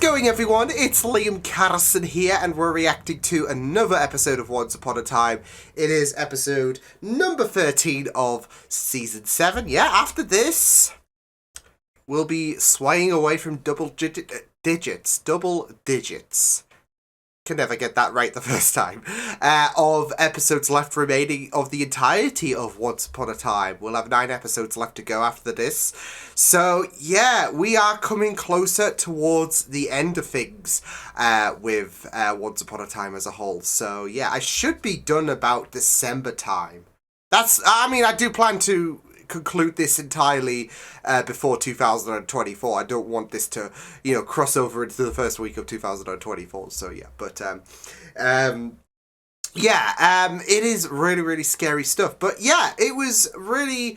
going, everyone? It's Liam Carson here, and we're reacting to another episode of Once Upon a Time. It is episode number 13 of Season 7. Yeah, after this, we'll be swaying away from double digits. Can never get that right the first time. Of episodes left remaining of the entirety of Once Upon a Time. We'll have 9 episodes left to go after this. So, yeah, we are coming closer towards the end of things with Once Upon a Time as a whole. So, yeah, I should be done about December time. I do plan to conclude this entirely before 2024. I don't want this to, cross over into the first week of 2024. So yeah, but it is really, really scary stuff. But yeah, it was really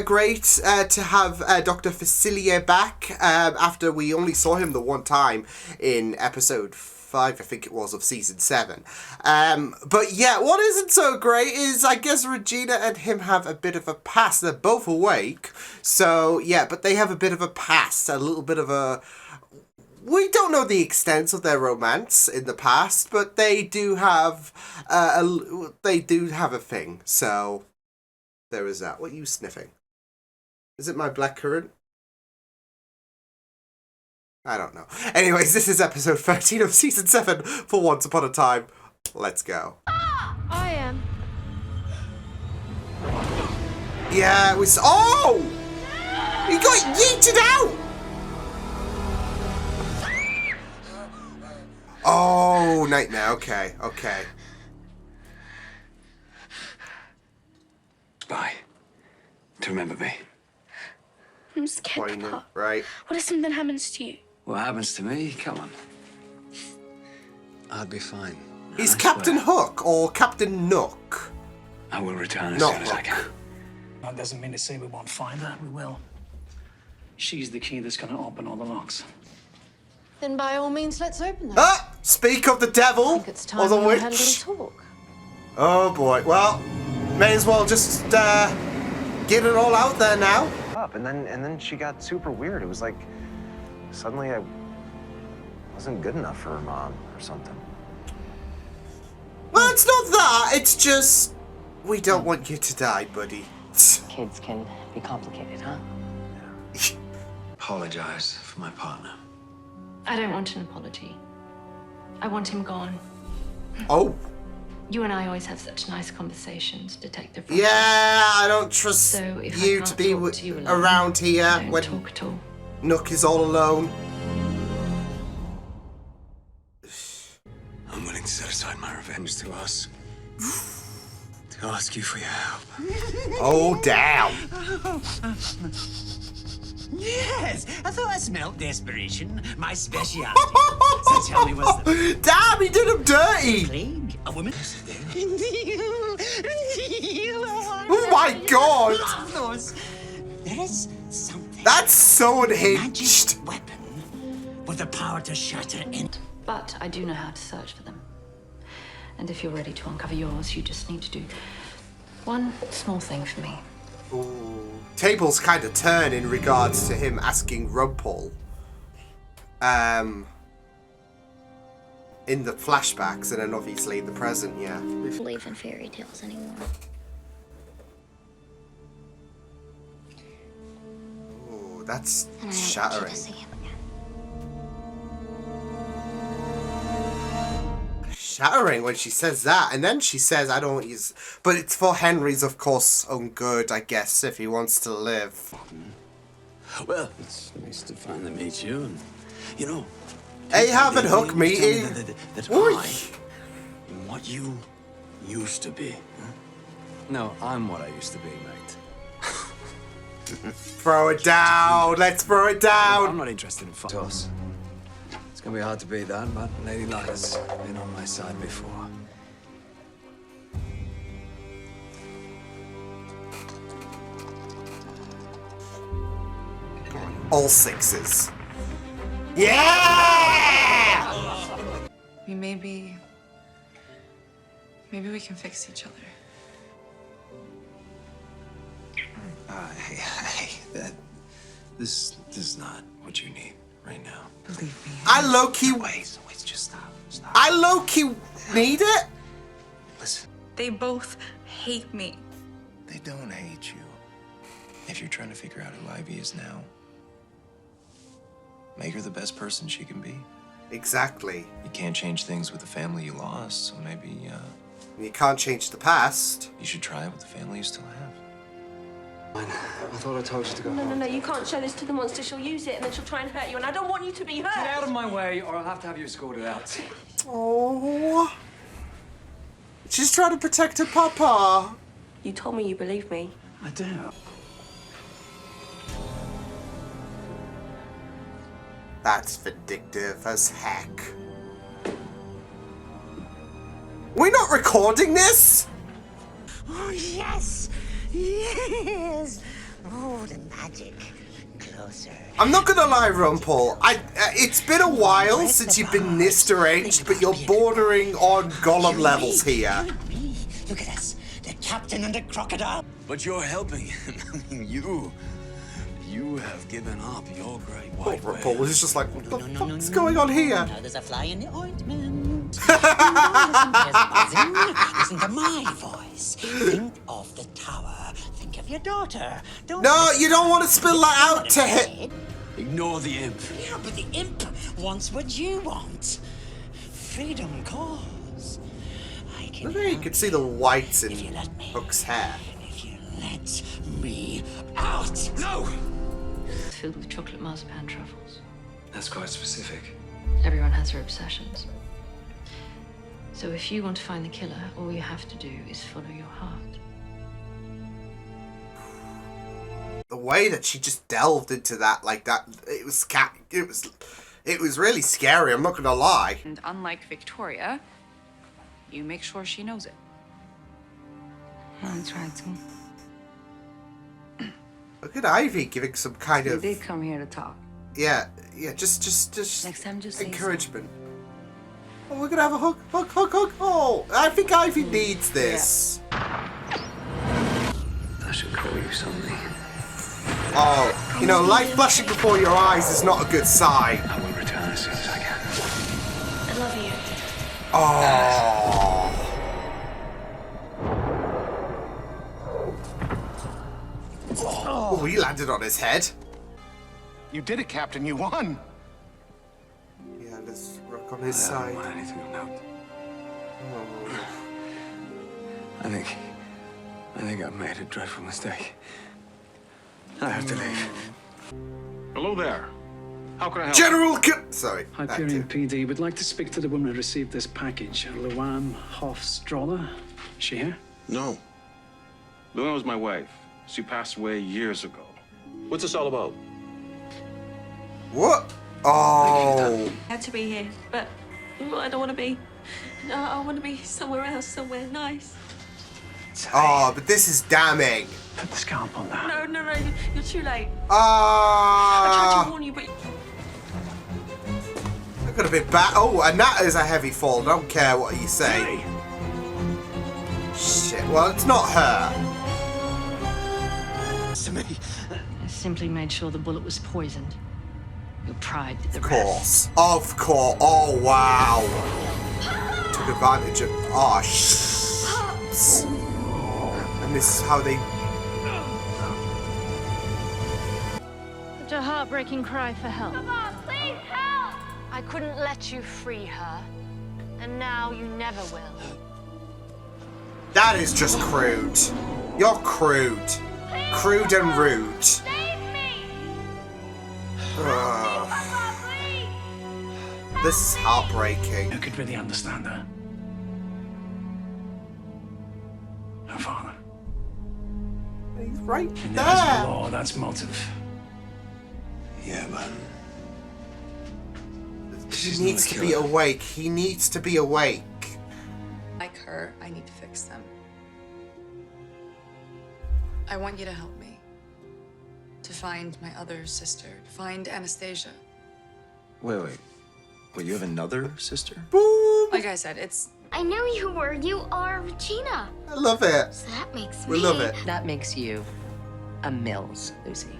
great to have Dr. Facilier back after we only saw him the one time in episode 5, I think it was, of season 7. But yeah, what isn't so great is, I guess, Regina and him have a bit of a past. They're both awake, so yeah, but they have a bit of a past, a little bit of a... We don't know the extent of their romance in the past, but they do have a thing. So there is that. What are you sniffing? Is it my blackcurrant? I don't know. Anyways, this is episode 13 of season 7 for Once Upon a Time. Let's go. I am. Yeah, it was... Oh! He got yeeted out! Oh, nightmare. Okay. Bye. To remember me. I'm scared, Poignant, Papa. right? What if something happens to you? What happens to me? Come on. I'll be fine. He's I Captain swear. Hook or Captain Nook. I will return as Not soon as I Hook. can. That doesn't mean to say we won't find her. We will. She's the key that's going to open all the locks. Then by all means, let's open them. Ah! Speak of the devil I think it's time or the we witch. had a little talk. Oh boy. Well, may as well just get it all out there now. Up and then she got super weird. It was like suddenly I wasn't good enough for her mom or something. Well, it's not that. It's just we don't want you to die, buddy. Kids can be complicated, huh? Apologize for my partner. I don't want an apology. I want him gone. Oh. You and I always have such nice conversations, Detective. Yeah, I don't trust So if you I to can't be talk to you alone, around here don't when talk at all. Nook is all alone. I'm willing to set aside my revenge to us. To ask you for your help. Oh, damn. Yes, I thought I smelled desperation. My speciality. So tell me, was the Damn, he did him dirty. plague a woman? Oh my god. Of course, there is something. That's so Magic unhinged. weapon with the power to shatter in. But I do know how to search for them. And if you're ready to uncover yours, you just need to do one small thing for me. Ooh. Tables kind of turn in regards to him asking Rumpel. In the flashbacks and then obviously in the present, yeah. Believe in fairy tales anymore. Ooh, that's And I want you shattering. to see him again. Shattering when she says that, and then she says, I don't use... But it's for Henry's, of course, own good, I guess, if he wants to live. Well, it's nice to finally meet you, and Ahab and Hook meeting. That Oi. I am what you used to be. Huh? No, I'm what I used to be, mate. Throw it down, let's throw it I'm down. not interested in fights. It's gonna be hard to beat that, but Lady Lila's been on my side before. All 6s. Yeah! Maybe we can fix each other. Hey, this is not what you need. right now. Believe me. I low-key... Wait, just stop. I low-key need it. Listen. They both hate me. They don't hate you. If you're trying to figure out who Ivy is now, make her the best person she can be. Exactly. You can't change things with the family you lost, so maybe, You can't change the past. you should try it with the family you still have. I thought I told you to go home. No, you can't show this to the monster. She'll use it and then she'll try and hurt you, and I don't want you to be hurt. Get out of my way, or I'll have to have you escorted out. Oh. She's trying to protect her papa. You told me you believe me. I do. That's vindictive as heck. We're not recording this? Oh, yes! Yes! Oh, the magic. Closer. I'm not gonna lie, Rumpel. It's been a while since you've been this deranged, but you're bordering on Gollum levels here. Look at us. The captain and the crocodile. But you're helping him. I mean, you have given up your great Oh, white way. Rumpel was just like, what the fuck's going on here? Now there's a fly in the ointment. Listen to my voice. Think of the tower. Think of your daughter. No, you don't want to spill that out to him. Ignore the imp. Yeah, but the imp wants what you want. Freedom calls. I can You can see the whites in if you let me. Hook's hair. If you let me out. No! It's filled with chocolate marzipan truffles. That's quite specific. Everyone has their obsessions. So if you want to find the killer, all you have to do is follow your heart. The way that she just delved into that like that, it was really scary, I'm not gonna lie. And unlike Victoria, you make sure she knows it. I tried to. Look at Ivy giving some kind We of did come here to talk. yeah, just Next time, just say encouragement. Oh, we're gonna have a hug. Oh, I think Ivy needs this. I should call you something. Oh, you know, light flashing before your eyes is not a good sign. I will return as soon as I can. I love you. Oh. Oh, he landed on his head. You did it, Captain. You won. Yeah, let's rock on his I side. don't want anything of note. Oh. I think I've made a dreadful mistake. I have to leave. Hello there. How can I help? General sorry. Hyperion PD would like to speak to the woman who received this package, Luann Hofstroller. Is she here? No. Luna was my wife. She passed away years ago. What's this all about? What? Oh. I had to be here, but I don't want to be. No, I want to be somewhere else, somewhere nice. Oh, but this is damning. Put the scalpel down. No, you're too late. I tried to Ah. warn you, but That could have been bad. Oh, and that is a heavy fall. I don't care what you say. Shit. Well, it's not her. To me. I simply made sure the bullet was poisoned. Your pride did the Of rest. course. Of course. Oh, wow. Took advantage of... Oh, shit. And this is how they... such a heartbreaking cry for help. Come on, please help! I couldn't let you free her, and now you never will. That is just crude. You're crude. Crude and rude. Save me! Ugh. This is heartbreaking. Who could really understand her? Her father. He's right In the eyes of the there. law, that's motive. Yeah, but He needs to be awake. He needs to be awake. Like her, I need to fix them. I want you to help me. To find my other sister. To find Anastasia. Wait. Well, you have another sister? Boom. Like I said, it's... I knew you were. You are Regina. I love it. So that makes me. We love it. That makes you a Mills, Lucy.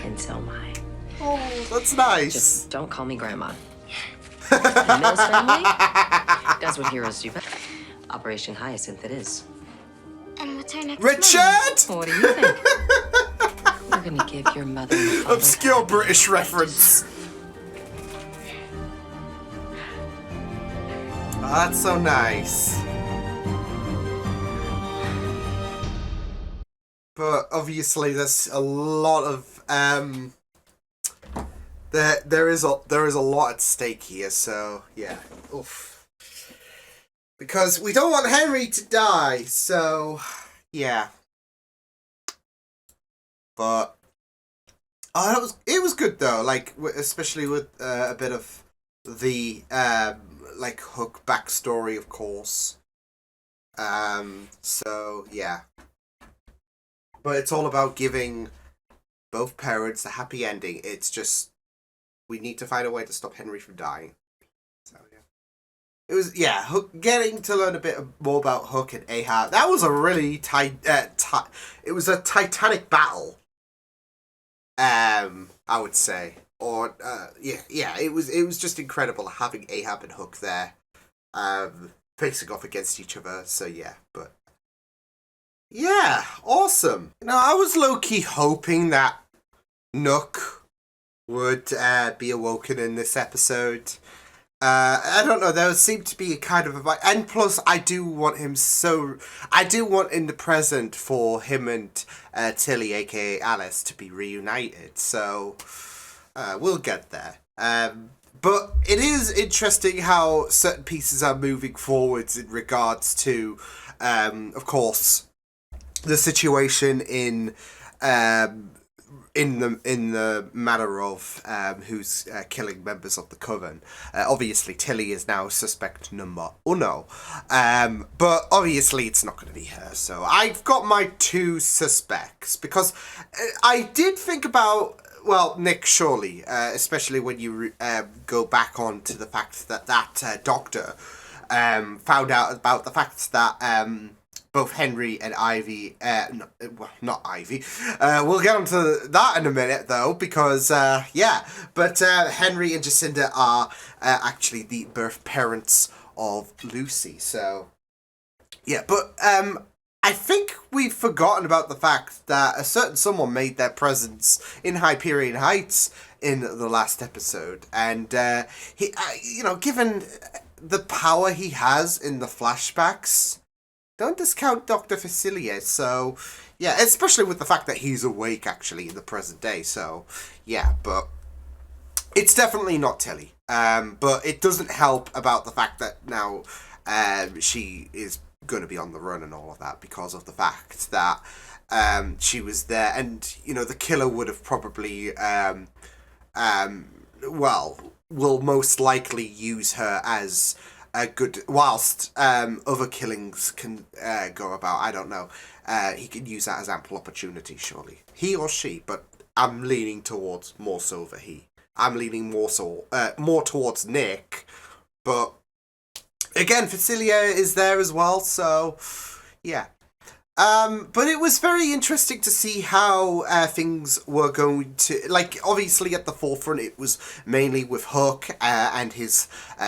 And so am I. Oh, that's nice. Just don't call me Grandma. The Mills family does what heroes do. Operation Hyacinth it is. And what's our next Richard? What do you think? We're gonna give your mother and father Obscure British reference. Oh, that's so nice. But obviously there's a lot of there is a lot at stake here, so yeah. Oof. Because we don't want Henry to die, so yeah. But it was good though, like especially with a bit of the like Hook backstory, of course. So yeah. But it's all about giving both parents a happy ending. It's just we need to find a way to stop Henry from dying. So yeah. It was Hook, getting to learn a bit more about Hook and Ahab. That was a really it was a titanic battle. I would say, or it was just incredible having Ahab and Hook there, facing off against each other. So yeah, but yeah, awesome. I was low key hoping that Nook would be awoken in this episode. I don't know. There seemed to be a kind of a... And plus, I do want in the present for him and Tilly, a.k.a. Alice, to be reunited. So, we'll get there. But it is interesting how certain pieces are moving forwards in regards to, of course, the situation in the matter of who's killing members of the Coven. Obviously, Tilly is now suspect number uno. But obviously, it's not going to be her. So I've got my two suspects because I did think about, well, Nick, surely, especially when you go back on to the fact that doctor found out about the fact that both Henry and Ivy, not Ivy, we'll get onto that in a minute though, because, but Henry and Jacinda are actually the birth parents of Lucy, so, yeah, but I think we've forgotten about the fact that a certain someone made their presence in Hyperion Heights in the last episode, and, he, given the power he has in the flashbacks, don't discount Dr. Facilier, so, yeah, especially with the fact that he's awake, actually, in the present day, so, yeah, but it's definitely not Tilly, but it doesn't help about the fact that now she is going to be on the run and all of that because of the fact that she was there, and, the killer would have probably, will most likely use her as a good, whilst other killings can go about, I don't know, he can use that as ample opportunity, surely. He or she, but I'm leaning towards more so the he. I'm leaning more towards Nick, but again, Facilier is there as well, so yeah. But it was very interesting to see how things were going to, like, obviously at the forefront it was mainly with Hook and his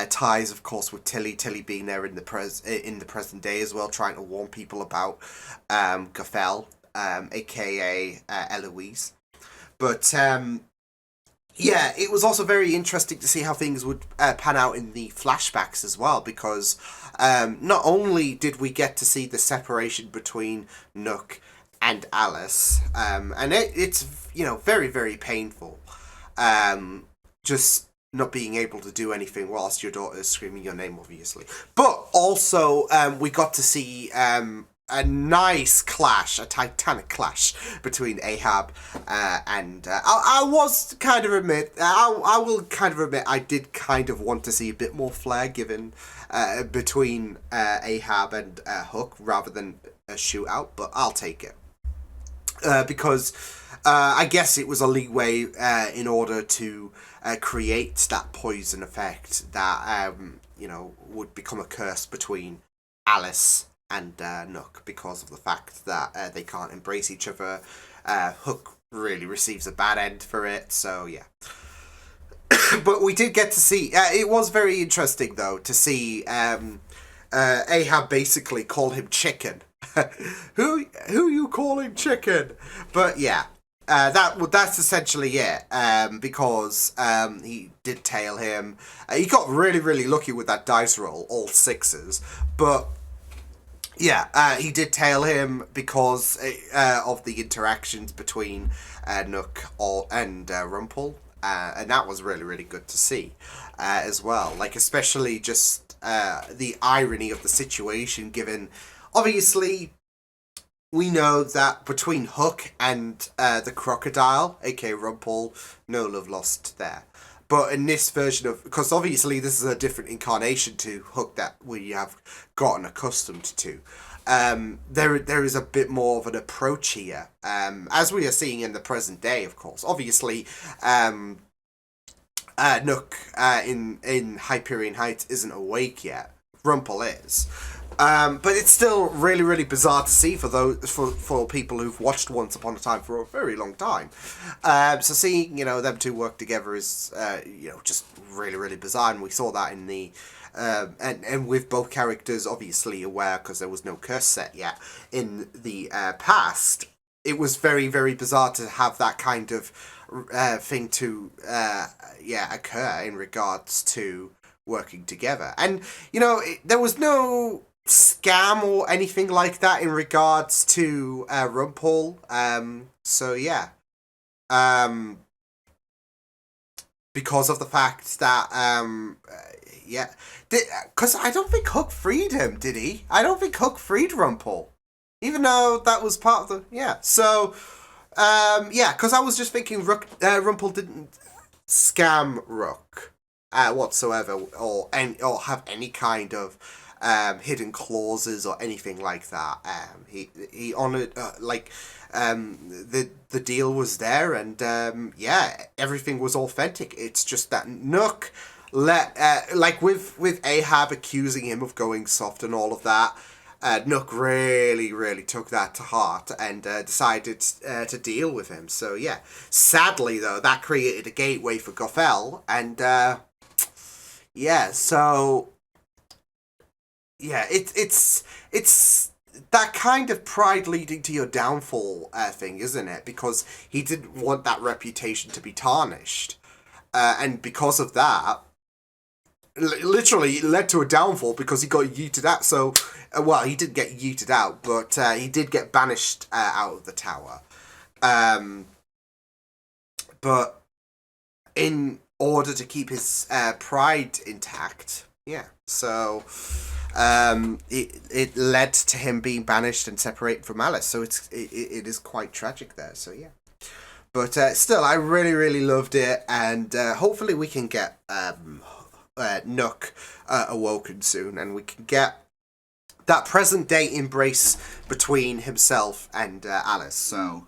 ties, of course, with Tilly being there in the present day as well, trying to warn people about Gaffel, aka Eloise. But yeah, it was also very interesting to see how things would pan out in the flashbacks as well, because not only did we get to see the separation between Nook and Alice, and it's, very, very painful, just not being able to do anything whilst your daughter is screaming your name, obviously. But also, we got to see a nice clash, a titanic clash between Ahab and I will kind of admit I did kind of want to see a bit more flair given between Ahab and Hook rather than a shootout, but I'll take it because I guess it was a leeway in order to create that poison effect that would become a curse between Alice and Nook because of the fact that they can't embrace each other. Hook really receives a bad end for it, so yeah. But we did get to see, it was very interesting though, to see Ahab basically call him chicken. who you calling chicken? But yeah, that's essentially it. Because he did tail him. He got really lucky with that dice roll, all sixes. But yeah, he did tail him because of the interactions between Nook and Rumpel. And that was really good to see as well. Like, especially just the irony of the situation, given, obviously, we know that between Hook and the crocodile, aka Rumpel, no love lost there. But in this version of, because obviously this is a different incarnation to Hook that we have gotten accustomed to. There is a bit more of an approach here, as we are seeing in the present day, of course. Obviously, Nook in Hyperion Heights isn't awake yet. Rumpel is. But it's still really bizarre to see for those for people who've watched Once Upon a Time for a very long time. So seeing them two work together is just really bizarre, and we saw that in the. And with both characters obviously aware, because there was no curse set yet in the past, it was very bizarre to have that kind of thing to occur in regards to working together. And there was no scam or anything like that in regards to Rumpel. So yeah, because of the fact that because I don't think Hook freed him, did he? I don't think Hook freed Rumpel, even though that was part of the So because I was just thinking Rumpel didn't scam Rook whatsoever, or have any kind of hidden clauses or anything like that. He honored the deal was there, and everything was authentic. It's just that Nook with Ahab accusing him of going soft and all of that, Nook really took that to heart and decided to deal with him. So yeah, sadly though, that created a gateway for Gothel, and it's that kind of pride leading to your downfall thing, isn't it? Because he didn't want that reputation to be tarnished, and because of that, literally it led to a downfall because he got yeeted out. So, he didn't get yeeted out, but he did get banished out of the tower. But in order to keep his pride intact, so it led to him being banished and separated from Alice. So it is quite tragic there. So yeah. But still, I really loved it, and hopefully we can get Nook awoken soon, and we can get that present day embrace between himself and Alice. So,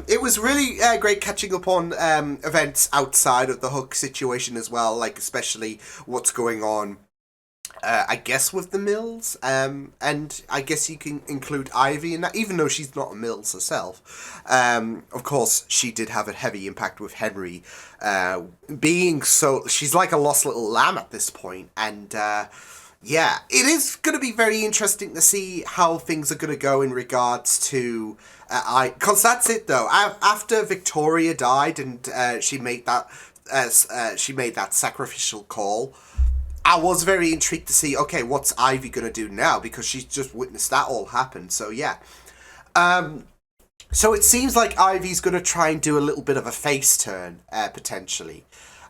it was really great catching up on events outside of the Hook situation as well, like especially what's going on. I guess with the Mills, and I guess you can include Ivy in that, even though she's not a Mills herself. Of course, she did have a heavy impact with Henry, she's like a lost little lamb at this point, and it is going to be very interesting to see how things are going to go in regards to because that's it though. After Victoria died and she made that sacrificial call, I was very intrigued to see, okay, what's Ivy going to do now? Because she's just witnessed that all happen. So, yeah. So it seems like Ivy's going to try and do a little bit of a face turn, potentially.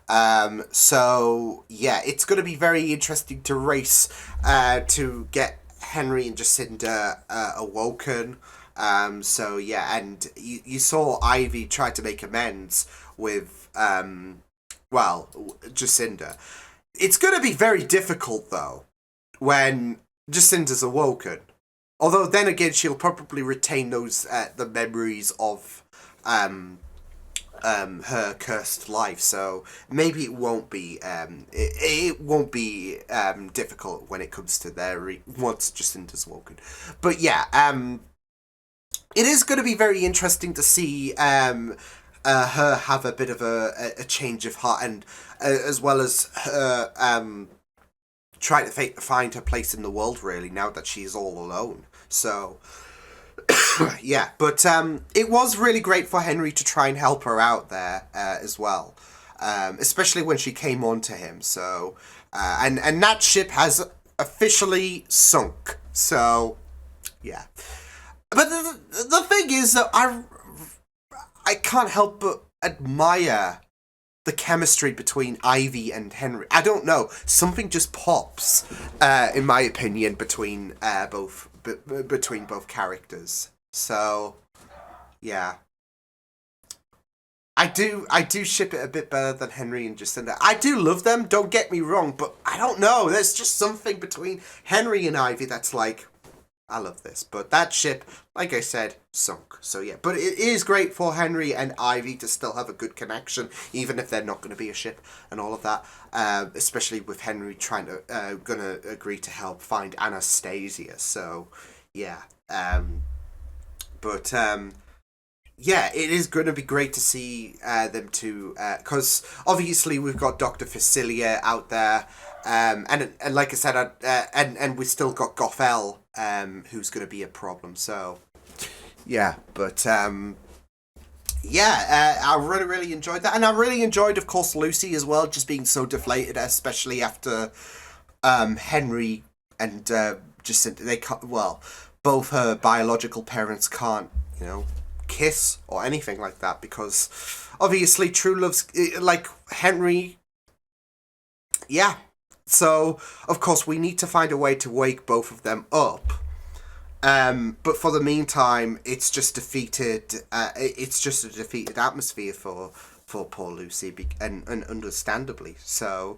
So, yeah, it's going to be very interesting to race to get Henry and Jacinda awoken. So, yeah, and you saw Ivy try to make amends with, Jacinda. It's going to be very difficult, though, when Jacinda's awoken. Although, then again, she'll probably retain those, the memories of her cursed life, so maybe it won't be it won't be difficult when it comes to once Jacinda's woken. But yeah, it is going to be very interesting to see her have a bit of a change of heart, and as well as her trying to find her place in the world, really, now that she's all alone. So yeah, but it was really great for Henry to try and help her out there as well, especially when she came on to him. So and that ship has officially sunk. So yeah, but the thing is that I can't help but admire the chemistry between Ivy and Henry. I don't know, something just pops, in my opinion, between both characters. So, yeah. I do ship it a bit better than Henry and Jacinda. I do love them, don't get me wrong, but I don't know, there's just something between Henry and Ivy that's like, I love this. But that ship, like I said, sunk. So yeah, but it is great for Henry and Ivy to still have a good connection, even if they're not going to be a ship and all of that. Especially with Henry gonna agree to help find Anastasia. So yeah, yeah, it is going to be great to see them two, because obviously we've got Dr. Facilia out there, and like I said, and we still got Gothel, who's going to be a problem. So yeah, but yeah, I really enjoyed that, and I really enjoyed, of course, Lucy as well, just being so deflated, especially after Henry and Jacinta, they can't, well, both her biological parents can't, kiss or anything like that, because obviously true love's like Henry. Yeah, so of course we need to find a way to wake both of them up, but for the meantime it's just defeated. It's just a defeated atmosphere for poor Lucy, and understandably so.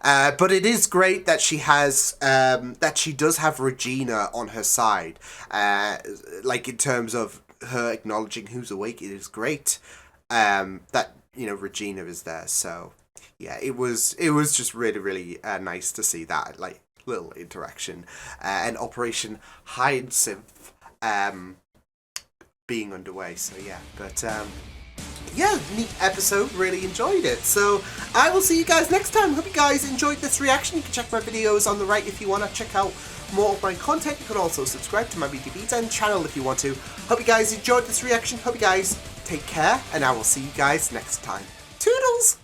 But it is great that she has that she does have Regina on her side, like in terms of her acknowledging who's awake. It is great that Regina is there. So yeah, it was just really nice to see that like little interaction, and Operation Hyacinth being underway. So yeah, but yeah, neat episode, really enjoyed it. So I will see you guys next time. Hope you guys enjoyed this reaction. You can check my videos on the right if you want to check out more of my content. You can also subscribe to my BTB10 channel if you want to. Hope you guys enjoyed this reaction. Hope you guys take care, and I will see you guys next time. Toodles!